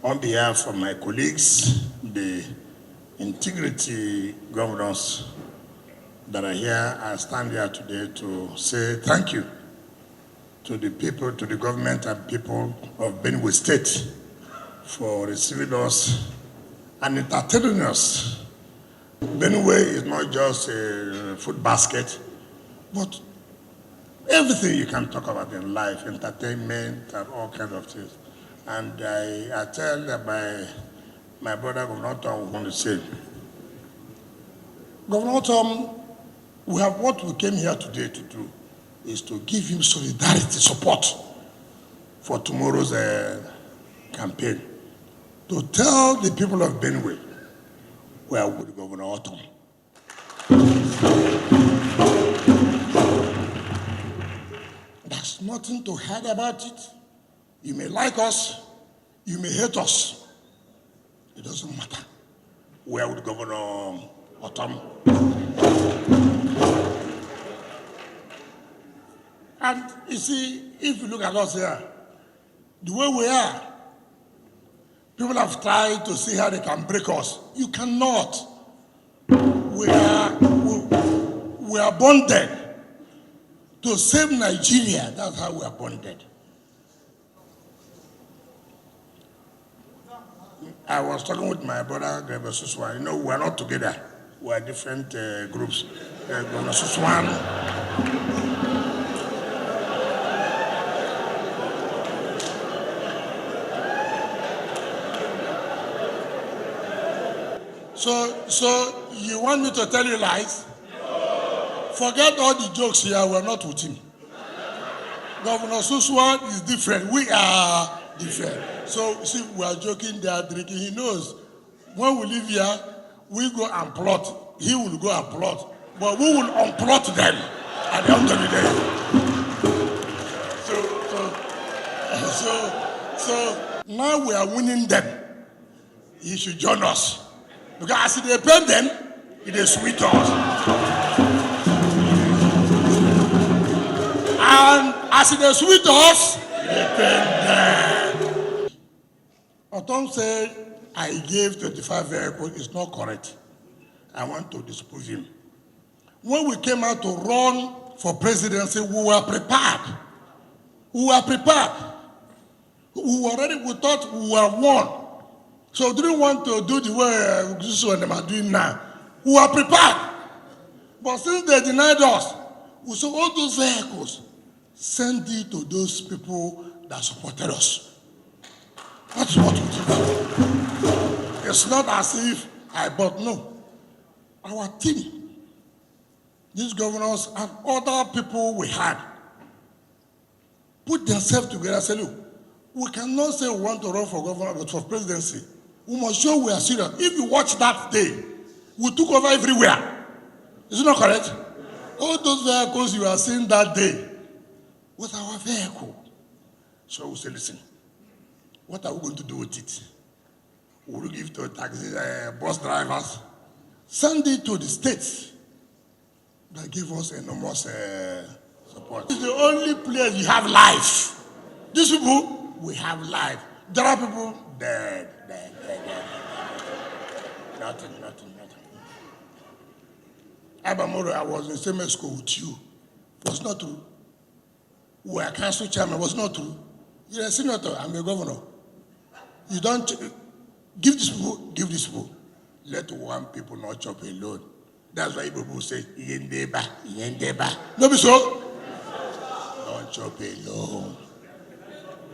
On behalf of my colleagues, the integrity governors that are here, I stand here today to say thank you to the people, to the government and people of Benue State for receiving us and entertaining us. Benue is not just a food basket, but everything you can talk about in life, entertainment and all kinds of things. And I tell my brother Governor Tom want to say, Governor Tom, what we came here today to do is to give him solidarity, support for tomorrow's campaign. To tell the people of Benue, we are with Governor Tom. There's nothing to hide about it. You may like us, you may hate us. It doesn't matter. We are with Governor Tom. And you see, if you look at us here, the way we are, people have tried to see how they can break us. You cannot. We are bonded to save Nigeria. That's how we are bonded. I was talking with my brother, Governor Suswan. You know, we are not together. We are different groups. Governor Suswan. So you want me to tell you lies? No. Forget all the jokes here. We're not with him. Governor Suswan is different. We are different. So see, we are joking. They are drinking. He knows when we leave here, we go and plot. He will go and plot, but we will unplot them at the end of the day. So now we are winning them. He should join us. Because as they pay them, it is sweet us. And as it is sweet us, they pay them. Otom said, I gave 25 vehicles. It's not correct. I want to disprove him. When we came out to run for presidency, we were prepared. We were prepared. We thought we were won. So we didn't want to do the way this one they are doing now. We were prepared. But since they denied us, we saw all those vehicles, send it to those people that supported us. That's what we did. It's not as if I bought, no. Our team, these governors and other people we had, put themselves together and say, look, we cannot say we want to run for governor, but for presidency. We must show we are serious. If you watch that day, we took over everywhere. Is it not correct? All those vehicles you are seeing that day was our vehicle. So we say, listen, what are we going to do with it? We will give to taxi bus drivers. Send it to the states that give us enormous support. It's the only place you have life. These people, we have life. There are people dead. Nothing. Abamoro, I was in the same school with you. It was not true. We are council chairman. It was not true. You're a senator. I'm a governor. You don't give this people. Let one people not chop alone. That's why people say, Yendeba. No be so? Don't chop alone.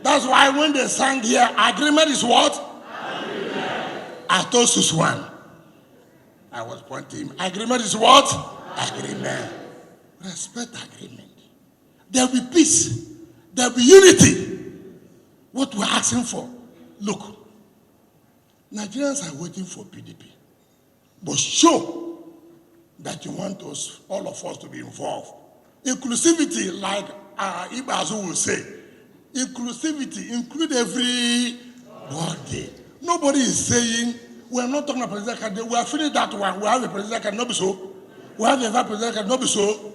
That's why when they sang here, agreement is what? Agreement. I told Suswan. I was pointing him. Agreement is what? Agreement. Respect agreement. There will be peace. There will be unity. What we're asking for. Look, Nigerians are waiting for PDP. But show that you want us, all of us, to be involved. Inclusivity, like Ibazu will say, inclusivity, include everybody. Nobody is saying, we are not talking about presidential candidate, we are feeling that one, we have a presidential candidate, not be so. We have a vice presidential candidate, not be so.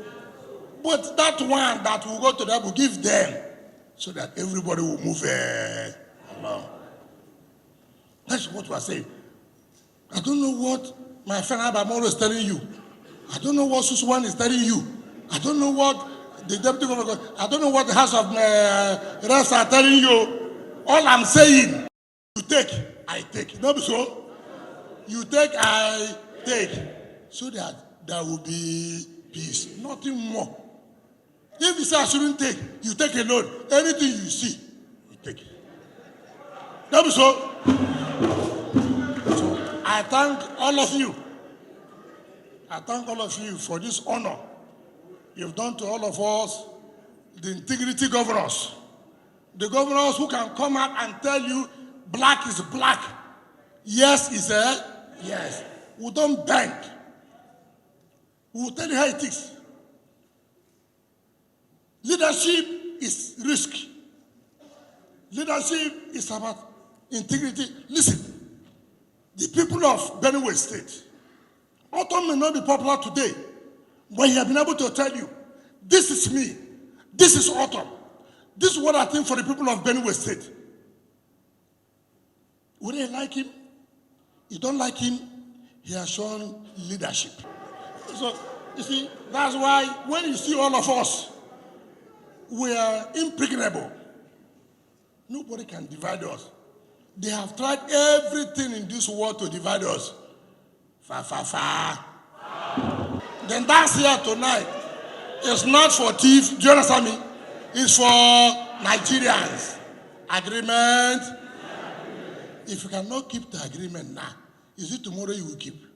But that one that will go to them, will give them, so that everybody will move along. That's what we are saying. I don't know what my friend Abamoro is telling you. I don't know what Suswan is telling you. I don't know what the deputy governor, I don't know what the House of Reps are telling you. All I'm saying, you take, I take. Not so. You take, I take. So that there will be peace. Nothing more. If you say I shouldn't take, you take alone. Anything you see, you take it. That is so. So I thank all of you. I thank all of you for this honor you've done to all of us, the integrity governors. The governors who can come out and tell you black is black. Yes is a yes. We don't bend. We will tell you how it is. Leadership is risk. Leadership is about integrity. Listen, the people of Benue State, Autumn may not be popular today, but he has been able to tell you, this is me, this is Autumn, this is what I think for the people of Benue State. Would they like him? You don't like him, he has shown leadership. So, you see, that's why when you see all of us, we are impregnable. Nobody can divide us. They have tried everything in this world to divide us. Then dance here tonight is not for thieves. Do you understand me? It's for Nigerians. Agreement. If you cannot keep the agreement now, is it tomorrow you will keep?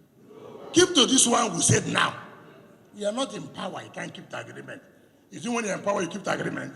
Keep to this one we said now. We are not in power. You can't keep the agreement. Is it when you're in power you keep the agreement?